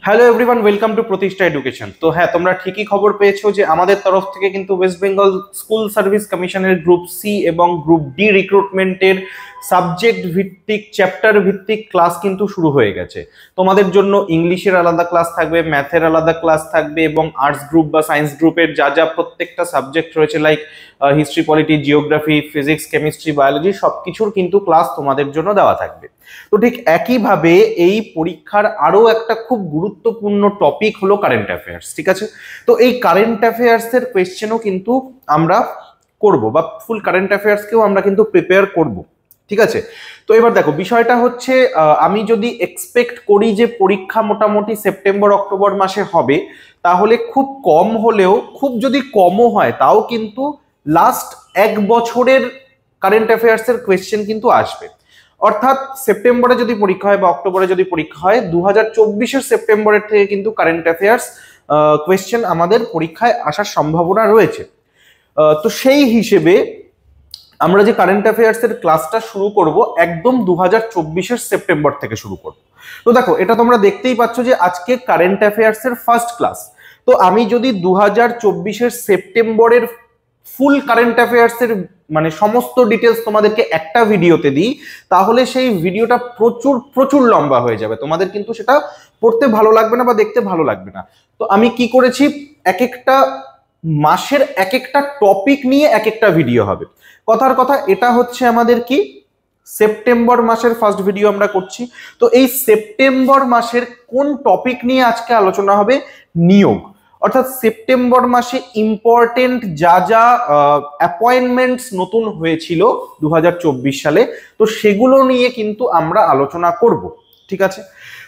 Hello everyone, welcome to প্রতিষ্ঠা education. তো হ্যাঁ, তোমরা ঠিকই খবর পেয়েছো যে আমাদের তরফ থেকে কিন্তু ওয়েস্ট বেঙ্গল স্কুল সার্ভিস কমিশনের গ্রুপ সি এবং গ্রুপ ডি রিক্রুটমেন্টের সাবজেক্ট ভিত্তিক চ্যাপ্টার ভিত্তিক ক্লাস কিন্তু শুরু হয়ে গেছে। তোমাদের জন্য ইংলিশের আলাদা ক্লাস থাকবে, ম্যাথের আলাদা ক্লাস থাকবে এবং আর্টস গ্রুপ বা সায়েন্স গ্রুপের যা যা প্রত্যেকটা সাবজেক্ট রয়েছে like history, polity, geography, physics, chemistry, biology সবকিছুর কিন্তু ক্লাস তোমাদের জন্য দেওয়া থাকবে। তো ঠিক একইভাবে এই পরীক্ষার আরো একটা খুব গুরুত্বপূর্ণ টপিক হলো কারেন্ট অ্যাফেয়ার্স। ঠিক আছে, তো এই কারেন্ট অ্যাফেয়ার্স এর কোয়েশ্চেনও কিন্তু আমরা করব বা ফুল কারেন্ট অ্যাফেয়ার্সকেও আমরা কিন্তু প্রিপেয়ার করব। ঠিক আছে, তো এবার দেখো বিষয়টা হচ্ছে আমি যদি এক্সপেক্ট করি যে পরীক্ষা মোটামুটি সেপ্টেম্বর অক্টোবর মাসে হবে, তাহলে খুব কম হলেও, খুব যদি কমও হয় তাও কিন্তু লাস্ট এক বছরের কারেন্ট অ্যাফেয়ার্স এর কোয়েশ্চেন কিন্তু আসবে। অর্থাৎ সেপ্টেম্বরে যদি পরীক্ষা হয় বা অক্টোবরে যদি পরীক্ষা হয়, 2024-এর সেপ্টেম্বরের থেকে কিন্তু কারেন্ট অ্যাফেয়ার্স কোয়েশ্চেন আমাদের পরীক্ষায় আসার সম্ভাবনা রয়েছে। তো সেই হিসেবে আমরা যে কারেন্ট অ্যাফেয়ার্স এর ক্লাসটা শুরু করব একদম 2024-এর সেপ্টেম্বর থেকে শুরু করব। তো দেখো এটা তোমরা দেখতেই পাচ্ছ যে আজকে কারেন্ট অ্যাফেয়ার্স এর ফার্স্ট ক্লাস। তো আমি যদি 2024-এর সেপ্টেম্বরের ফুল কারেন্ট অ্যাফেয়ার্স এর মানে সমস্ত ডিটেলস তোমাদেরকে একটা ভিডিওতে দিই, তাহলে সেই ভিডিওটা প্রচুর প্রচুর লম্বা হয়ে যাবে, তোমাদের কিন্তু সেটা পড়তে ভালো লাগবে না বা দেখতে ভালো লাগবে না। তো আমি কি করেছি, এক একটা মাসের এক একটা টপিক নিয়ে এক একটা ভিডিও হবে। কথার কথা এটা হচ্ছে আমাদের কি সেপ্টেম্বর মাসের ফার্স্ট ভিডিও আমরা করছি। তো এই সেপ্টেম্বর মাসের কোন টপিক নিয়ে আজকে আলোচনা হবে, নিয়োগ। অর্থাৎ সেপ্টেম্বর মাসে ইম্পর্টেন্ট যা যা অ্যাপয়েন্টমেন্টস নতুন হয়েছিল 2024 সালে, তো সেগুলো নিয়ে কিন্তু আমরা আলোচনা করব। ঠিক আছে,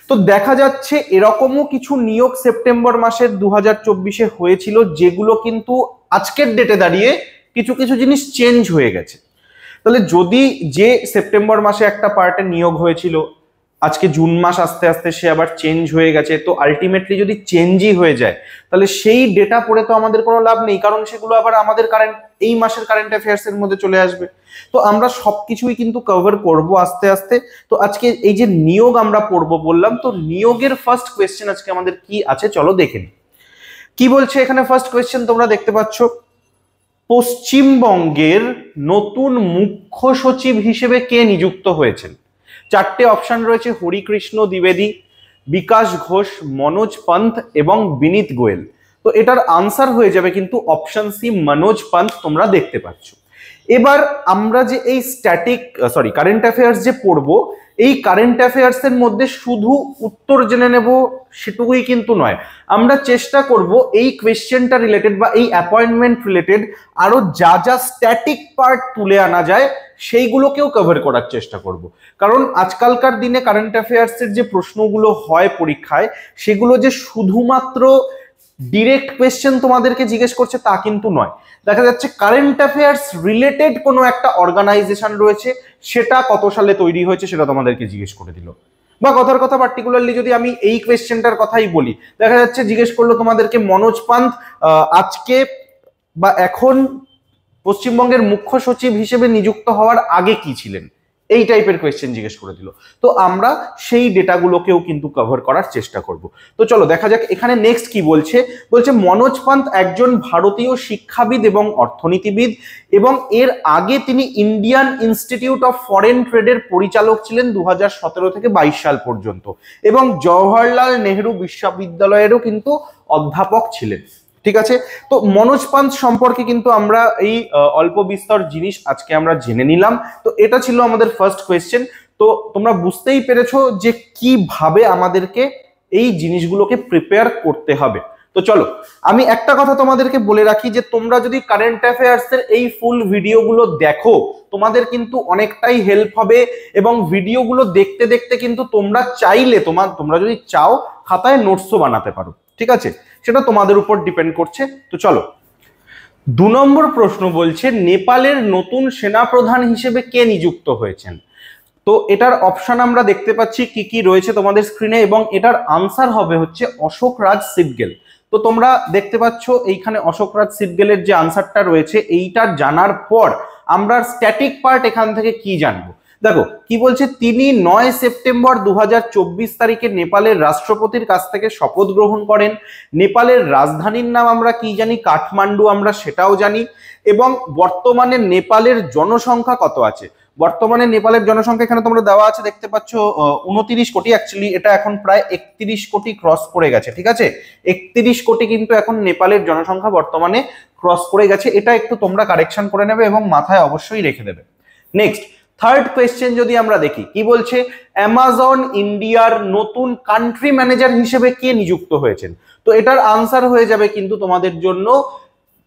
তো দেখা যাচ্ছে এরকমও কিছু নিয়োগ সেপ্টেম্বর মাসের 2024-এ হয়েছিল যেগুলো কিন্তু আজকের ডেটে দাঁড়িয়ে কিছু কিছু জিনিস চেঞ্জ হয়ে গেছে। তাহলে যদি যে সেপ্টেম্বর মাসে একটা পার্টে নিয়োগ হয়েছিল, আজকে জুন মাস আস্তে আস্তে সে আবার চেঞ্জ হয়ে গেছে, তো আলটিমেটলি যদি চেঞ্জই হয়ে যায় তাহলে সেই ডেটা পড়ে তো আমাদের কোনো লাভ নেই, কারণ সেগুলো আবার আমাদের কারেন্ট এই মাসের কারেন্ট অ্যাফেয়ার্স এর মধ্যে চলে আসবে। তো আমরা সবকিছুই কিন্তু কভার করব আস্তে আস্তে। তো আজকে এই যে নিয়োগ আমরা পড়বো বললাম, তো নিয়োগের ফার্স্ট কোয়েশ্চেন আজকে আমাদের কি আছে চলো দেখে নিই। কি বলছে এখানে ফার্স্ট কোয়েশ্চেন তোমরা দেখতে পাচ্ছ, পশ্চিমবঙ্গের নতুন মুখ্য সচিব হিসেবে কে নিযুক্ত হয়েছেন? চারটে অপশন রয়েছে, হরিকৃষ্ণ দ্বিবেদী, বিকাশ ঘোষ, মনোজ পন্থ এবং বিনীত গোয়েল। তো এটার আনসার হয়ে যাবে কিন্তু অপশন সি, মনোজ পন্থ, তোমরা দেখতে পাচ্ছ। এবার আমরা যে এই কারেন্ট অ্যাফেয়ার্স যে পড়বো, এই কারেন্ট অ্যাফেয়ার্স এর মধ্যে শুধু উত্তর জেনে নেব সেটুকুই কিন্তু নয়, আমরা চেষ্টা করব এই কোয়েশ্চেনটা রিলেটেড বা এই অ্যাপয়েন্টমেন্ট রিলেটেড আরো যা যা স্ট্যাটিক পার্ট তুলে আনা যায় সেইগুলোকেও কভার করার চেষ্টা করব। কারণ আজকালকার দিনে কারেন্ট অ্যাফেয়ার্স এর যে প্রশ্নগুলো হয় পরীক্ষায়, সেগুলো যে শুধুমাত্র ডিরেক্ট কোয়েশ্চেন তোমাদেরকে জিজ্ঞেস করছে তা কিন্তু নয়। দেখা যাচ্ছে কারেন্ট অ্যাফেয়ার্স রিলেটেড কোনো একটা অর্গানাইজেশন রয়েছে, সেটা কত সালে তৈরি হয়েছে সেটা তোমাদেরকে জিজ্ঞেস করে দিল। বা কথার কথা পার্টিকুলারলি যদি আমি এই কোয়েশ্চেনটার কথাই বলি, দেখা যাচ্ছে জিজ্ঞেস করলো তোমাদেরকে মনোজ পান্থ আজকে বা এখন পশ্চিমবঙ্গের মুখ্য সচিব হিসেবে নিযুক্ত হওয়ার আগে কি ছিলেন, এই টাইপের কোয়েশ্চেন জিজ্ঞেস করে দিল। তো আমরা সেই ডেটাগুলোকেও কিন্তু কভার করার চেষ্টা করব। তো চলো দেখা যাক এখানে নেক্সট কি বলছে। বলছে মনোজ পান্থ একজন ভারতীয় শিক্ষাবিদ এবং অর্থনীতিবিদ, এবং এর আগে তিনি ইন্ডিয়ান ইনস্টিটিউট অফ ফরেন ট্রেডের পরিচালক ছিলেন 2017 থেকে 22 সাল পর্যন্ত, এবং জওহরলাল নেহেরু বিশ্ববিদ্যালয়েরও কিন্তু অধ্যাপক ছিলেন। ঠিক আছে, তো মনোজ পান্থ সম্পর্কে কিন্তু আমরা এই অল্প বিস্তর জিনিস আজকে আমরা জেনে নিলাম। তো এটা ছিল আমাদের ফার্স্ট কোয়েশ্চেন। তো তোমরা বুঝতেই পেরেছো যে কিভাবে আমাদেরকে এই জিনিসগুলোকে প্রিপেয়ার করতে হবে। তো চলো আমি একটা কথা তোমাদেরকে বলে রাখি যে তোমরা যদি কারেন্ট অ্যাফেয়ার্স এর এই ফুল ভিডিওগুলো দেখো, তোমাদের কিন্তু অনেকটাই হেল্প হবে, এবং ভিডিওগুলো দেখতে দেখতে কিন্তু তোমরা চাইলে তোমরা যদি চাও খাতায় নোটসও বানাতে পারো। ঠিক আছে, সেটা তোমাদের উপর ডিপেন্ড করছে। তো চলো 2 নম্বর প্রশ্ন বলছে নেপালের নতুন সেনাপ্রধান হিসেবে কে নিযুক্ত হয়েছেন? তো এটার অপশন আমরা দেখতে পাচ্ছি কি কি রয়েছে তোমাদের স্ক্রিনে, এবং এটার আনসার হবে হচ্ছে অশোক রাজ সিটগেল। তো তোমরা দেখতে পাচ্ছ এইখানে অশোক রাজ সিটগেলের যে আনসারটা রয়েছে, এইটা জানার পর আমরা স্ট্যাটিক পার্ট এখান থেকে কি জানবো। দেখো কি বলছে, তিনি 9 সেপ্টেম্বর 2024 তারিখে নেপালের রাষ্ট্রপতির কাছ থেকে শপথ গ্রহণ করেন। নেপালের রাজধানীর নাম আমরা কি জানি, কাঠমান্ডু, আমরা সেটাও জানি। এবং বর্তমানে নেপালের জনসংখ্যা কত আছে? বর্তমানে নেপালের জনসংখ্যা এখানে তোমরা দেওয়া আছে, দেখতে পাচ্ছ 29 কোটি। অ্যাকচুয়ালি এটা এখন প্রায় 31 কোটি ক্রস করে গেছে, ঠিক আছে? 31 কোটি কিন্তু এখন নেপালের জনসংখ্যা বর্তমানে ক্রস করে গেছে। এটা একটু তোমরা কারেকশন করে নেবে এবং মাথায় অবশ্যই রেখে দেবে। নেক্সট থার্ড কোয়েশ্চেন যদি আমরা দেখি, কি বলছে, অ্যামাজন ইন্ডিয়ার নতুন কান্ট্রি ম্যানেজার হিসেবে কে নিযুক্ত হয়েছেন? তো এটার আনসার হয়ে যাবে কিন্তু তোমাদের জন্য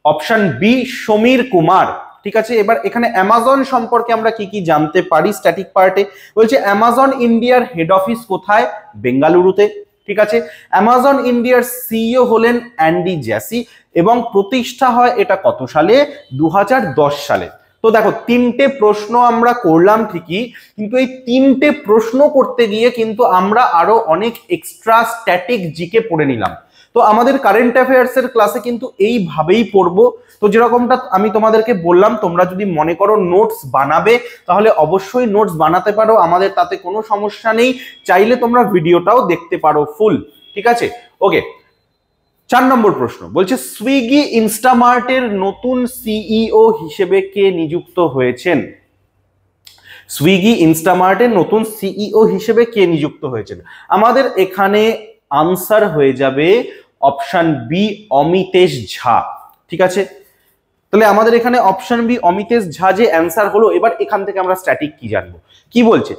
অপশন বি, সমীর কুমার। ঠিক আছে, এবার এখানে অ্যামাজন সম্পর্কে আমরা কি কি জানতে পারি স্ট্যাটিক পার্টে? বলছে অ্যামাজন ইন্ডিয়ার হেড অফিস কোথায়? বেঙ্গালুরুতে। ঠিক আছে, অ্যামাজন ইন্ডিয়ার সিইও হলেন অ্যান্ডি জ্যাসি এবং প্রতিষ্ঠা হয় এটা কত সালে? 2010 সালে। তো দেখো তিনটে প্রশ্ন আমরা করলাম ঠিকই, কিন্তু এই তিনটে প্রশ্ন করতে গিয়ে কিন্তু আমরা আরো অনেক এক্সট্রা স্ট্যাটিক জিকে পড়ে নিলাম। তো আমাদের কারেন্ট অ্যাফেয়ার্স এর ক্লাসে কিন্তু এইভাবেই পড়বো। তো যেরকমটা আমি তোমাদেরকে বললাম, তোমরা যদি মনে করো নোটস বানাবে তাহলে অবশ্যই নোটস বানাতে পারো, আমাদের তাতে কোনো সমস্যা নেই। চাইলে তোমরা ভিডিওটাও দেখতে পারো ফুল। ঠিক আছে, ওকে। 4 নম্বর প্রশ্ন বলছে সুইগি ইনস্টামার্টের নতুন সিইও হিসেবে কে নিযুক্ত হয়েছেন? সুইগি ইনস্টামার্টের নতুন সিইও হিসেবে কে নিযুক্ত হয়েছেন? আমাদের এখানে আনসার হয়ে যাবে অপশন বি, অমিতেশ ঝা। ঠিক আছে, তাহলে আমাদের এখানে অপশন বি অমিতেশ ঝা যে অ্যান্সার হলো। এবার এখান থেকে আমরা স্ট্যাটিক কি জানবো? কি বলছে,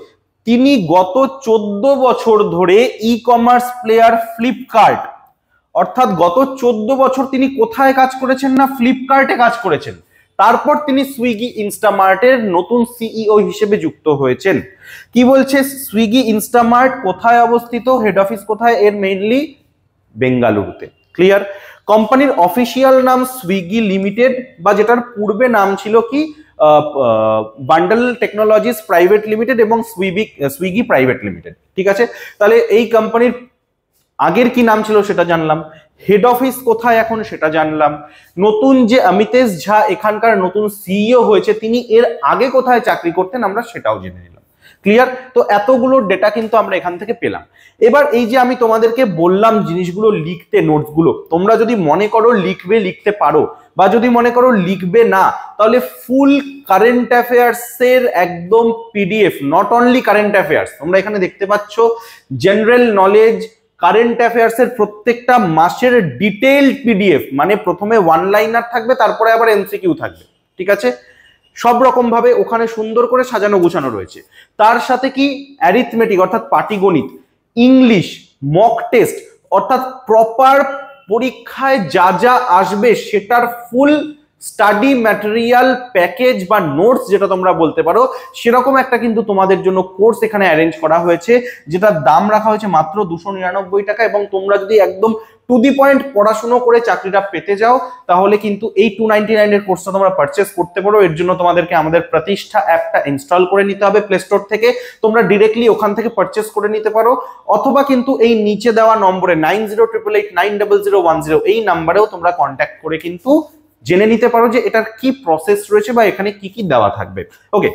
তিনি গত 14 বছর ধরে ই কমার্স প্লেয়ার ফ্লিপকার্ট, অর্থাৎ গত 14 বছর তিনি কোথায় কাজ করেছেন? না ফ্লিপকার্টে কাজ করেছেন। তারপর তিনি সুইগি ইনস্টামার্টের নতুন সিইও হিসেবে যুক্ত হয়েছেন। কি বলছে, সুইগি ইনস্টামার্ট কোথায় অবস্থিত, হেড অফিস কোথায় এর? মেইনলি বেঙ্গালুরুতে। ক্লিয়ার? কোম্পানির অফিসিয়াল নাম সুইগি লিমিটেড, বা যেটার পূর্বে নাম ছিল কি বান্ডল টেকনোলজিস প্রাইভেট লিমিটেড এবং সুইগি প্রাইভেট লিমিটেড। ঠিক আছে, তাহলে এই কোম্পানির আগের কি নাম ছিল সেটা জানলাম, হেড অফিস কোথায় এখন সেটা জানলাম, নতুন যে অমিতেশ ঝা এখানকার নতুন সিইও হয়েছে তিনি এর আগে কোথায় চাকরি করতেন আমরা সেটাও জেনে নিলাম। ক্লিয়ার? তো এতগুলো ডেটা কিন্তু আমরা এখান থেকে পেলাম। এবার এই যে আমি তোমাদেরকে বললাম জিনিসগুলো লিখতে, নোটসগুলো তোমরা যদি মনে করো লিখবে, লিখতে পারো, বা যদি মনে করো লিখবে না, তাহলে ফুল কারেন্ট অ্যাফেয়ার্স এর একদম PDF, not only current affairs, তোমরা এখানে দেখতে পাচ্ছ জেনারেল নলেজ, কারেন্ট অ্যাফেয়ার্স এর প্রত্যেকটা মাসের ডিটেইলড পিডিএফ, মানে প্রথমে ওয়ান লাইনার থাকবে, তারপরে আবার এমসিকিউ থাকবে। ঠিক আছে, সব রকম ভাবে ওখানে সুন্দর করে সাজানো গোছানো রয়েছে। তার সাথে কি অ্যারিথমেটিক অর্থাৎ পাটিগণিত, ইংলিশ, মক টেস্ট অর্থাৎ প্রপার পরীক্ষায় যা যা আসবে সেটার ফুল স্টাডি ম্যাটেরিয়াল প্যাকেজ বা নোটস যেটা তোমরা বলতে পারো, সেরকম একটা কিন্তু তোমাদের জন্য কোর্স এখানে অ্যারেঞ্জ করা হয়েছে, যেটার দাম রাখা হয়েছে মাত্র 299 টাকা। এবং তোমরা যদি একদম টু দি পয়েন্ট পড়াশুনো করে চাকরিটা পেতে যাও তাহলে কিন্তু এই 299 এর কোর্সটা তোমরা পারচেস করতে পারো। এর জন্য তোমাদেরকে আমাদের প্রতিষ্ঠা অ্যাপটা ইনস্টল করে নিতে হবে প্লে স্টোর থেকে, তোমরা ডিরেক্টলি ওখান থেকে পারচেস করে নিতে পারো, অথবা কিন্তু এই নিচে দেওয়া নম্বরে 9088890010 এই নাম্বারেও তোমরা কন্ট্যাক্ট করে কিন্তু জেনে নিতে পারো যে এটার কি প্রসেস রয়েছে বা এখানে কি কি দেওয়া থাকবে। ওকে,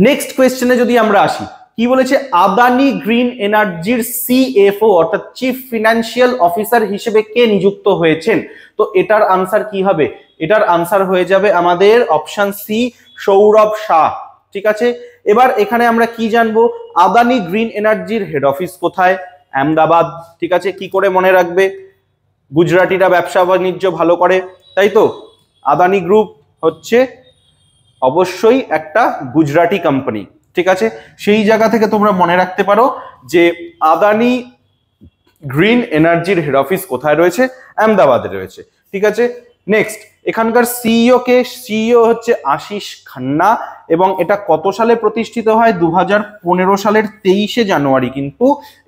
নেক্সট কোয়েশ্চেনে যদি আমরা আসি, কি বলেছে, আদানি গ্রিন এনার্জির সিএফও অর্থাৎ চিফ ফিনান্সিয়াল অফিসার হিসেবে কে নিযুক্ত হয়েছেন? তো এটার আনসার কি হবে? এটার আনসার হয়ে যাবে আমাদের অপশন সি, সৌরভ শাহ। ঠিক আছে, এবার এখানে আমরা কি জানবো, আদানি গ্রিন এনার্জির হেড অফিস কোথায়? আহমেদাবাদ। ঠিক আছে, কি করে মনে রাখবে, গুজরাটিরা ব্যবসা বাণিজ্য ভালো করে, তাই তো আদানি গ্রুপ হচ্ছে অবশ্যই একটা গুজরাটি কোম্পানি। ঠিক আছে, সেই জায়গা থেকে তোমরা মনে রাখতে পারো যে আদানি গ্রিন এনার্জির হেড অফিস কোথায় রয়েছে? আহমেদাবাদে রয়েছে। ঠিক আছে, নেক্সট এখানকার সিইও হচ্ছে আশিস খান্না এবং এটা কত সালে প্রতিষ্ঠিত হয়? 2015 সালের 23শে জানুয়ারি কিন্তু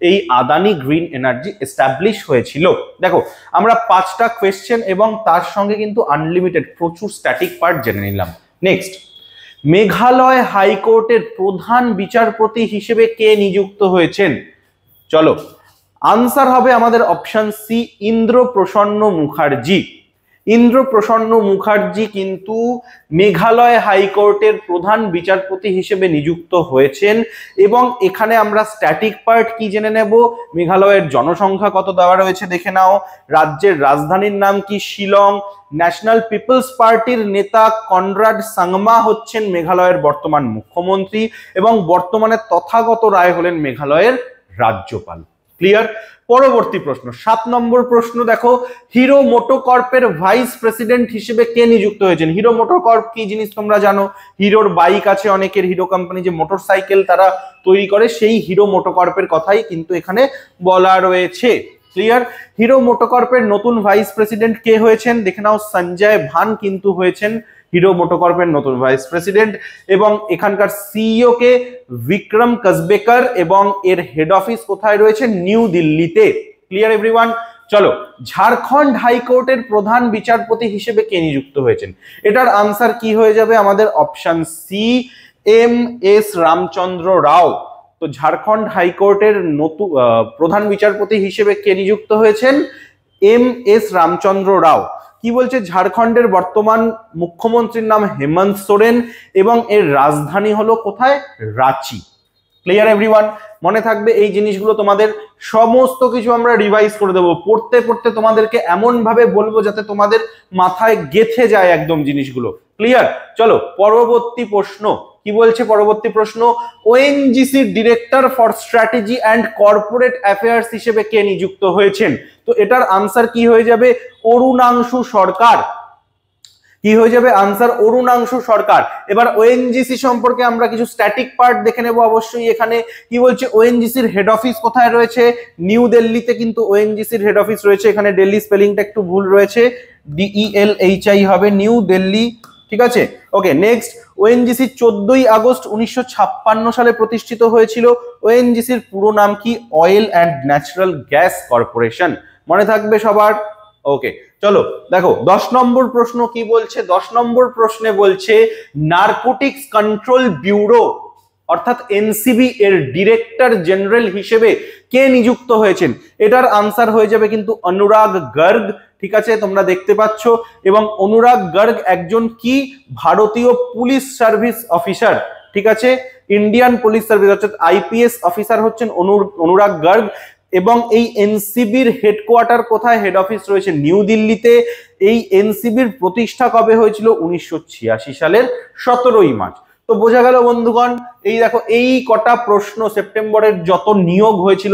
এই আদানি গ্রিন এনার্জি এস্টাবলিশ হয়েছিল। দেখো আমরা 5টা কোয়েশ্চেন এবং তার সঙ্গে কিন্তু আনলিমিটেড প্রচুর স্ট্যাটিক পার্ট জেনে নিলাম। নেক্সট, মেঘালয় হাইকোর্টের প্রধান বিচারপতি হিসেবে কে নিযুক্ত হয়েছেন? চলো আনসার হবে আমাদের অপশন সি, ইন্দ্র প্রসন্ন মুখার্জি। ইন্দ্রপ্রসন্ন মুখার্জি কিন্তু মেঘালয় হাইকোর্টের প্রধান বিচারপতি হিসেবে নিযুক্ত হয়েছেন। এবং এখানে আমরা স্ট্যাটিক পার্ট কি জেনে নেব, মেঘালয়ের জনসংখ্যা কত দেওয়া রয়েছে দেখে নাও, রাজ্যের রাজধানীর নাম কি শিলং, ন্যাশনাল পিপলস পার্টির নেতা কনরাড সাংমা হচ্ছেন মেঘালয়ের বর্তমান মুখ্যমন্ত্রী এবং বর্তমানে তথাগত রায় হলেন মেঘালয়ের রাজ্যপাল। ক্লিয়ার? পরবর্তী প্রশ্ন 7 নম্বর প্রশ্ন দেখো, হিরো মোটোকর্পের ভাইস প্রেসিডেন্ট হিসেবে কে নিযুক্ত হয়েছেন? হিরো মোটোকর্প কি জিনিস তোমরা জানো, হিরোর বাইক আছে অনেকের, হিরো কোম্পানি যে মোটরসাইকেল তারা তৈরি করে, সেই হিরো মোটোকর্পের কথাই কিন্তু এখানে বলা রয়েছে। ক্লিয়ার? হিরো মোটোকর্পের নতুন ভাইস প্রেসিডেন্ট কে হয়েছেন দেখে নাও, সঞ্জয় ভান কিন্তু হয়েছেন হিরো মোটোকর্পের নতুন ভাইস প্রেসিডেন্ট। এবং এখানকার সিইও কে বিক্রম কসবেকর এবং এর হেড অফিস কোথায় রয়েছে? নিউ দিল্লিতে। Clear everyone? চলো, ঝাড়খণ্ড হাইকোর্টের প্রধান বিচারপতি হিসেবে কে নিযুক্ত হয়েছেন? এটার আনসার কি হয়ে যাবে আমাদের? Option C, M S Ramachandra Rao. তো ঝাড়খণ্ড হাইকোর্টের নতুন প্রধান বিচারপতি হিসেবে কে নিযুক্ত হয়েছেন? এম এস রামচন্দ্র রাও। কি বলছে? ঝাড়খণ্ডের বর্তমান মুখ্যমন্ত্রীর নাম হেমন্ত সোরেন এবং এর রাজধানী হলো কোথায়? রাঁচি। Clear everyone? মনে থাকবে এই জিনিসগুলো, তোমাদের সমস্ত কিছু আমরা রিভাইজ করে দেবো, পড়তে পড়তে তোমাদেরকে এমন ভাবে বলবো যাতে তোমাদের মাথায় গেঁথে যায় একদম জিনিসগুলো। ক্লিয়ার? চলো পরবর্তী প্রশ্ন কি বলছে? পরবর্তী প্রশ্ন, ONGC director for strategy and corporate affairs হিসেবে কে নিযুক্ত হয়েছেন? তো এটার আনসার কি হয়ে যাবে? অরুণাংশু সরকার। কি হয়ে যাবে আনসার? অরুণাংশু সরকার। এবার ওএনজিসি সম্পর্কে আমরা কিছু স্ট্যাটিক পার্ট দেখে নেব অবশ্যই। এখানে কি বলছে? ওএনজিসির হেড অফিস কোথায় রয়েছে? নিউ দিল্লিতে কিন্তু ওএনজিসির হেড অফিস রয়েছে। এখানে দিল্লি স্পেলিংটা একটু ভুল রয়েছে, DELHI হবে, নিউ দিল্লি। ঠিক আছে, ওকে। নেক্সট, ওএনজিসি 14ই আগস্ট 1956 সালে প্রতিষ্ঠিত হয়েছিল। ওএনজিসির পুরো নাম কি? Oil and natural gas corporation. মনে থাকবে সবার? ওকে, চলো দেখো 10 নম্বর প্রশ্ন কি বলছে। 10 নম্বর প্রশ্নে বলছে নারকোটিক্স কন্ট্রোল ব্যুরো অর্থাৎ এনসিবি এর ডিরেক্টর জেনারেল হিসেবে কে নিযুক্ত হয়েছেন? এটার আনসার হয়ে যাবে কিন্তু অনুরাগ গর্গ। ঠিক আছে, তোমরা দেখতে পাচ্ছ। এবং অনুরাগ গর্গ একজন কি? ভারতীয় পুলিশ সার্ভিস অফিসার। ঠিক আছে, ইন্ডিয়ান পুলিশ সার্ভিস অর্থাৎ আইপিএস অফিসার হচ্ছেন অনুরাগ গর্গ। এবং এই এনসিবির হেডকোয়ার্টার কোথায়? হেড অফিস রয়েছে নিউ দিল্লিতে। এই এনসিবির প্রতিষ্ঠা কবে হয়েছিল? 1986 সালের 17ই মার্চ। তো বোঝা গেল বন্ধুগণ, এই দেখো এই কটা প্রশ্ন সেপ্টেম্বরের যত নিয়োগ হয়েছিল,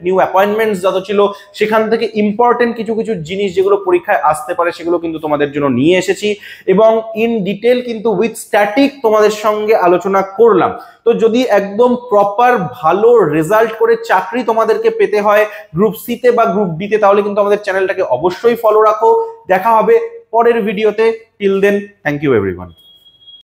নিউ অ্যাপয়েন্টমেন্টস যত ছিল, সেখান থেকে ইম্পর্টেন্ট কিছু কিছু জিনিস যেগুলো পরীক্ষায় আসতে পারে সেগুলো কিন্তু তোমাদের জন্য নিয়ে এসেছি এবং ইন ডিটেল কিন্তু উইথ স্ট্যাটিক তোমাদের সঙ্গে আলোচনা করলাম। তো যদি একদম প্রপার ভালো রেজাল্ট করে চাকরি তোমাদেরকে পেতে হয় গ্রুপ সি তে বা গ্রুপ ডি তে, তাহলে কিন্তু আমাদের চ্যানেলটাকে অবশ্যই ফলো রাখো। দেখা হবে পরের ভিডিওতে। Till then, thank you everyone.